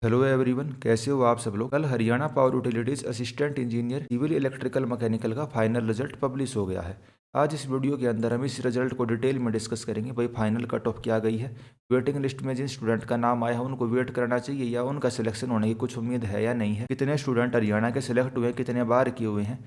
Hello everyone, कैसे हो आप सब लोग। कल Haryana power utilities assistant engineer civil electrical mechanical का फाइनल रिजल्ट पब्लिश हो गया है। आज इस वीडियो के अंदर हम इस रिजल्ट को डिटेल में डिस्कस करेंगे। भाई फाइनल कट ऑफ क्या गई है, वेटिंग लिस्ट में जिन स्टूडेंट का नाम आया है उनको वेट करना चाहिए या उनका सिलेक्शन होने की कुछ उम्मीद है या नहीं है, कितने स्टूडेंट हरियाणा के सिलेक्ट हुए हैं, कितने बार किए हुए हैं,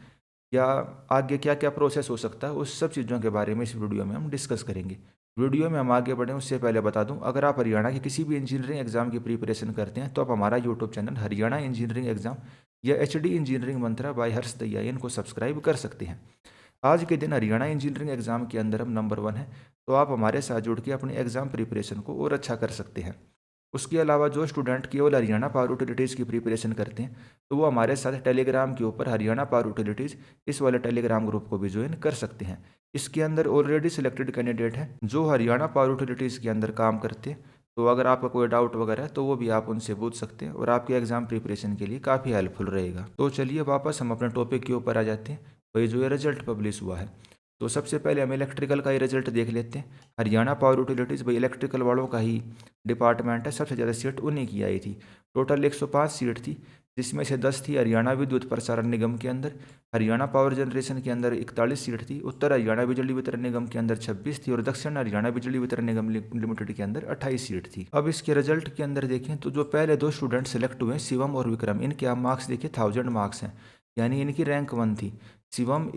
या आगे क्या क्या प्रोसेस हो सकता है, उस सब चीज़ों के बारे में इस वीडियो में हम डिस्कस करेंगे। वीडियो में हम आगे बढ़ें उससे पहले बता दूं, अगर आप हरियाणा के किसी भी इंजीनियरिंग एग्जाम की प्रिपरेशन करते हैं तो आप हमारा YouTube channel Haryana engineering exam या HD इंजीनियरिंग मंत्रा बाय हर्ष दैया इनको सब्सक्राइब कर सकते हैं। आज के दिन हरियाणा इंजीनियरिंग एग्जाम के अंदर हम नंबर 1 है, तो आप हमारे साथ जुड़ के अपनी एग्जाम प्रिपरेशन को और अच्छा कर सकते हैं। उसके अलावा जो स्टूडेंट केवल हरियाणा पावर यूटिलिटीज़ की प्रिपरेशन करते हैं तो वो हमारे साथ टेलीग्राम के ऊपर हरियाणा पावर यूटिलिटीज़ इस वाले टेलीग्राम ग्रुप को भी ज्वाइन कर सकते हैं। इसके अंदर ऑलरेडी सिलेक्टेड कैंडिडेट हैं जो हरियाणा पावर यूटिलिटीज़ के अंदर काम करते हैं, तो अगर आपका कोई डाउट वगैरह है तो वो भी आप उनसे पूछ सकते हैं और आपके एग्जाम प्रिपरेशन के लिए काफ़ी हेल्पफुल रहेगा। तो चलिए वापस हम अपने टॉपिक के ऊपर आ जाते हैं। वही जो ये रिजल्ट पब्लिश हुआ है, तो सबसे पहले हम इलेक्ट्रिकल का ही रिजल्ट देख लेते हैं। हरियाणा पावर यूटिलिटीज़ भाई इलेक्ट्रिकल वालों का ही डिपार्टमेंट है, सबसे ज़्यादा सीट उन्हीं की आई थी। टोटल 105 सीट थी, जिसमें से 10 थी हरियाणा विद्युत प्रसारण निगम के अंदर। हरियाणा पावर जनरेशन के अंदर 41 सीट थी, उत्तर हरियाणा बिजली वितरण निगम के अंदर 26 थी और दक्षिण हरियाणा बिजली वितरण निगम लिमिटेड के अंदर 28 सीट थी। अब इसके रिजल्ट के अंदर देखें तो जो पहले दो स्टूडेंट सेलेक्ट हुए शिवम और विक्रम, इनके आप मार्क्स देखिए 1000 मार्क्स हैं, यानी इनकी रैंक 1 थी। शिवम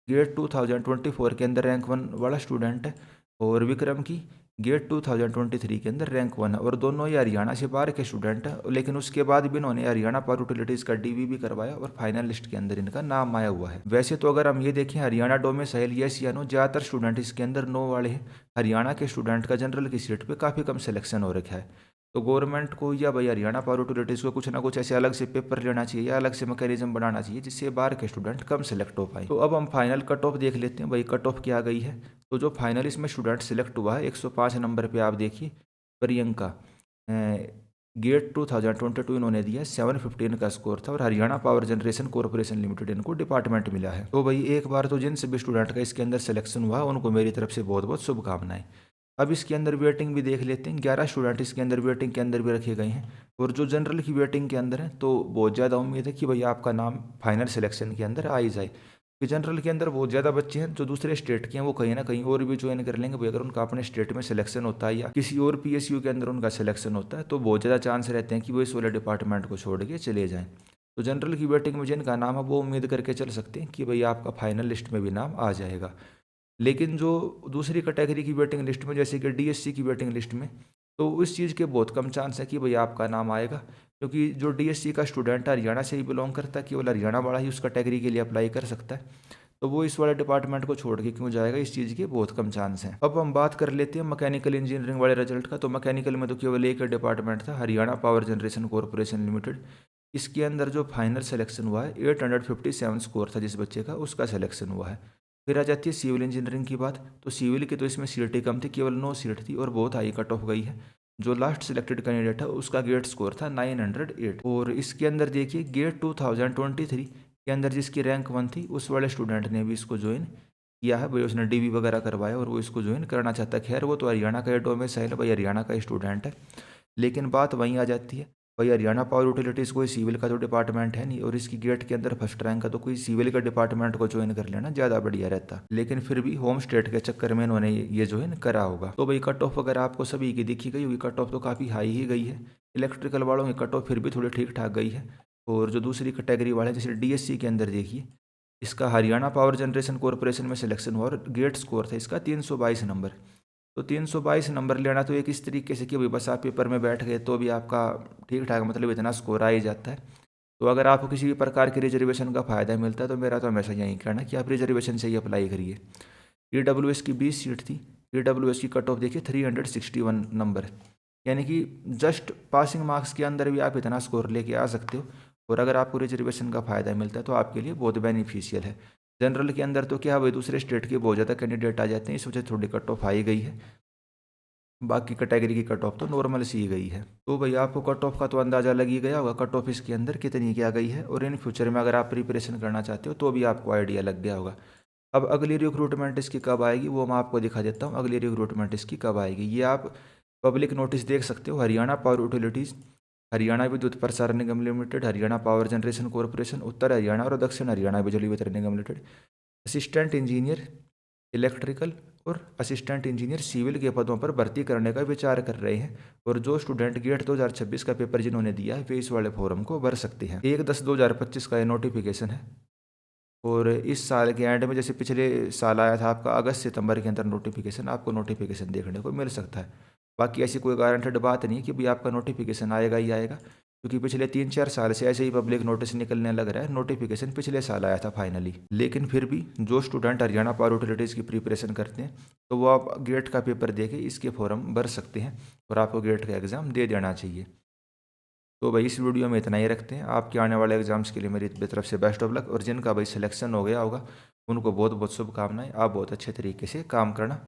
गेट 2024 के अंदर रैंक 1 वाला स्टूडेंट है और विक्रम की गेट 2023 के अंदर रैंक 1 है, और दोनों ही हरियाणा से बाहर के स्टूडेंट हैं। लेकिन उसके बाद भी इन्होंने हरियाणा पावर यूटिलिटीज़ का DV भी करवाया और फाइनल लिस्ट के अंदर इनका नाम आया हुआ है। वैसे तो अगर हम ये देखें हरियाणा डोमिसाइल यस या नो, ज़्यादातर स्टूडेंट इसके अंदर नो वाले हैं। हरियाणा के स्टूडेंट का जनरल की सीट पर काफ़ी कम सिलेक्शन हो रखा है। तो गवर्नमेंट को या भाई हरियाणा पावर यूटिलिटीज़ को कुछ ना कुछ ऐसे अलग से पेपर लेना चाहिए या अलग से मैकेनिज्म बनाना चाहिए जिससे बाहर के स्टूडेंट कम सेलेक्ट हो पाए। तो अब हम फाइनल कट ऑफ देख लेते हैं, भाई कट ऑफ क्या गई है। तो जो फाइनल इसमें स्टूडेंट सेलेक्ट हुआ है 105 नंबर पे आप देखिए प्रियंका, गेट 2022 इन्होंने दिया 715 का स्कोर था और Haryana power generation corporation limited इनको डिपार्टमेंट मिला है। तो भाई एक बार तो जिन सभी स्टूडेंट का इसके अंदर सिलेक्शन हुआ उनको मेरी तरफ से बहुत बहुत शुभकामनाएं। अब इसके अंदर वेटिंग भी देख लेते हैं। 11 स्टूडेंट इसके अंदर वेटिंग के अंदर भी रखे गए हैं, और जो जनरल की वेटिंग के अंदर है तो बहुत ज़्यादा उम्मीद है कि भाई आपका नाम फाइनल सिलेक्शन के अंदर आ ही जाए। कि जनरल के अंदर बहुत ज़्यादा बच्चे हैं जो दूसरे स्टेट के हैं, वो कहीं ना कहीं और भी ज्वाइन कर लेंगे भाई। अगर उनका अपने स्टेट में सिलेक्शन होता है या किसी और PSU के अंदर उनका सिलेक्शन होता है तो बहुत ज़्यादा चांस रहते हैं कि वो इस वाले डिपार्टमेंट को छोड़ के चले जाएँ। तो जनरल की वेटिंग में जिनका नाम है वो उम्मीद करके चल सकते हैं कि भाई आपका फाइनल लिस्ट में भी नाम आ जाएगा। लेकिन जो दूसरी कैटेगरी की वेटिंग लिस्ट में, जैसे कि DSC की वेटिंग लिस्ट में, तो उस चीज़ के बहुत कम चांस है कि भाई आपका नाम आएगा, क्योंकि जो DSC का स्टूडेंट हरियाणा से ही बिलोंग करता है, केवल हरियाणा वाला ही उस कैटेगरी के लिए अप्लाई कर सकता है। तो वो इस वाले डिपार्टमेंट को छोड़ के क्यों जाएगा, इस चीज़ के बहुत कम चांस हैं। अब हम बात कर लेते हैं मैकेनिकल इंजीनियरिंग वाले रिजल्ट का। तो मैकेनिकल में तो केवल एक डिपार्टमेंट था, Haryana power generation corporation limited. इसके अंदर जो फाइनल सिलेक्शन हुआ है 857 स्कोर था जिस बच्चे का, उसका सिलेक्शन हुआ है। फिर आ जाती है सिविल इंजीनियरिंग की बात। तो सिविल की तो इसमें सीटें कम थी, केवल 9 सीट थी और बहुत हाई कट ऑफ गई है। जो लास्ट सिलेक्टेड कैंडिडेट है उसका गेट स्कोर था 908, और इसके अंदर देखिए गेट 2023 के अंदर जिसकी रैंक 1 थी उस वाले स्टूडेंट ने भी इसको ज्वाइन किया है भाई। उसने DV वगैरह करवाया और वो इसको ज्वाइन करना चाहता है। खैर वो तो हरियाणा का डोमिसाइल है भाई, हरियाणा का स्टूडेंट है। लेकिन बात वहीं आ जाती है भाई, हरियाणा पावर यूटिलिटीज़ कोई सिविल का तो डिपार्टमेंट है नहीं, और इसकी गेट के अंदर फर्स्ट रैंक का, तो कोई सिविल का डिपार्टमेंट को ज्वाइन कर लेना ज़्यादा बढ़िया रहता। लेकिन फिर भी होम स्टेट के चक्कर में इन्होंने ये ज्वाइन करा होगा। तो भाई कट ऑफ वगैरह आपको सभी की दिखी गई होगी, कट ऑफ तो काफ़ी हाई ही गई है। इलेक्ट्रिकल वालों की कट ऑफ फिर भी थोड़ी ठीक ठाक गई है, और जो दूसरी कैटेगरी वाले हैं जैसे DSC के अंदर देखिए, इसका हरियाणा पावर जनरेशन कॉरपोरेशन में सिलेक्शन हुआ और गेट स्कोर था इसका 322 नंबर। तो 322 नंबर लेना तो एक इस तरीके से कि भाई बस आप पेपर में बैठ गए तो भी आपका ठीक ठाक मतलब इतना स्कोर आ ही जाता है। तो अगर आपको किसी भी प्रकार की रिजर्वेशन का फ़ायदा मिलता है तो मेरा तो हमेशा यही कहना है कि आप रिजर्वेशन से ही अप्लाई करिए। EWS की 20 सीट थी, EWS की कट ऑफ देखिए 361 नंबर, यानी कि जस्ट पासिंग मार्क्स के अंदर भी आप इतना स्कोर लेके आ सकते हो। और अगर आपको रिजर्वेशन का फ़ायदा मिलता है तो आपके लिए बहुत बेनिफिशियल है। जनरल के अंदर तो क्या भाई दूसरे स्टेट के बहुत ज़्यादा कैंडिडेट आ जाते हैं, इस वजह से थोड़ी कट ऑफ आई गई है। बाकी कैटेगरी की कट ऑफ तो नॉर्मल सी ही गई है। तो भैया आपको कट ऑफ का तो अंदाज़ा लग ही गया होगा, कट ऑफ इसके अंदर कितनी क्या गई है, और इन फ्यूचर में अगर आप प्रिपरेशन करना चाहते हो तो भी आपको आइडिया लग गया होगा। अब अगली रिक्रूटमेंट इसकी कब आएगी वो मैं आपको दिखा देता हूँ। अगली रिक्रूटमेंट इसकी कब आएगी ये आप पब्लिक नोटिस देख सकते हो, Haryana power utilities Haryana Vidyut Prasaran Nigam limited, Haryana power generation corporation, Uttar Haryana और Dakshin Haryana Bijli Vitran Nigam limited assistant engineer electrical और असिस्टेंट इंजीनियर सिविल के पदों पर भर्ती करने का विचार कर रहे हैं। और जो स्टूडेंट गेट 2026 का पेपर जिन्होंने दिया है वे इस वाले फॉर्म को भर सकते हैं। 1/10/2025 का ये नोटिफिकेशन है। और इस साल के एंड में, जैसे पिछले साल आया था आपका अगस्त सितंबर के अंदर नोटिफिकेशन, आपको नोटिफिकेशन देखने को मिल सकता है। बाकी ऐसी कोई गारंटेड बात नहीं है कि भाई आपका नोटिफिकेशन आएगा ही आएगा, क्योंकि पिछले 3-4 साल से ऐसे ही पब्लिक नोटिस निकलने लग रहा है। नोटिफिकेशन पिछले साल आया था फाइनली। लेकिन फिर भी जो स्टूडेंट हरियाणा पावर यूटिलिटीज़ की प्रिपरेशन करते हैं तो वो आप गेट का पेपर दे के इसके फॉर्म भर सकते हैं और आपको गेट का एग्ज़ाम दे देना चाहिए। तो भाई इस वीडियो में इतना ही रखते हैं। आपके आने वाले एग्जाम्स के लिए मेरी तरफ से बेस्ट ऑफ लक। और जिनका भाई सिलेक्शन हो गया होगा उनको बहुत बहुत शुभकामनाएं। आप बहुत अच्छे तरीके से काम करना।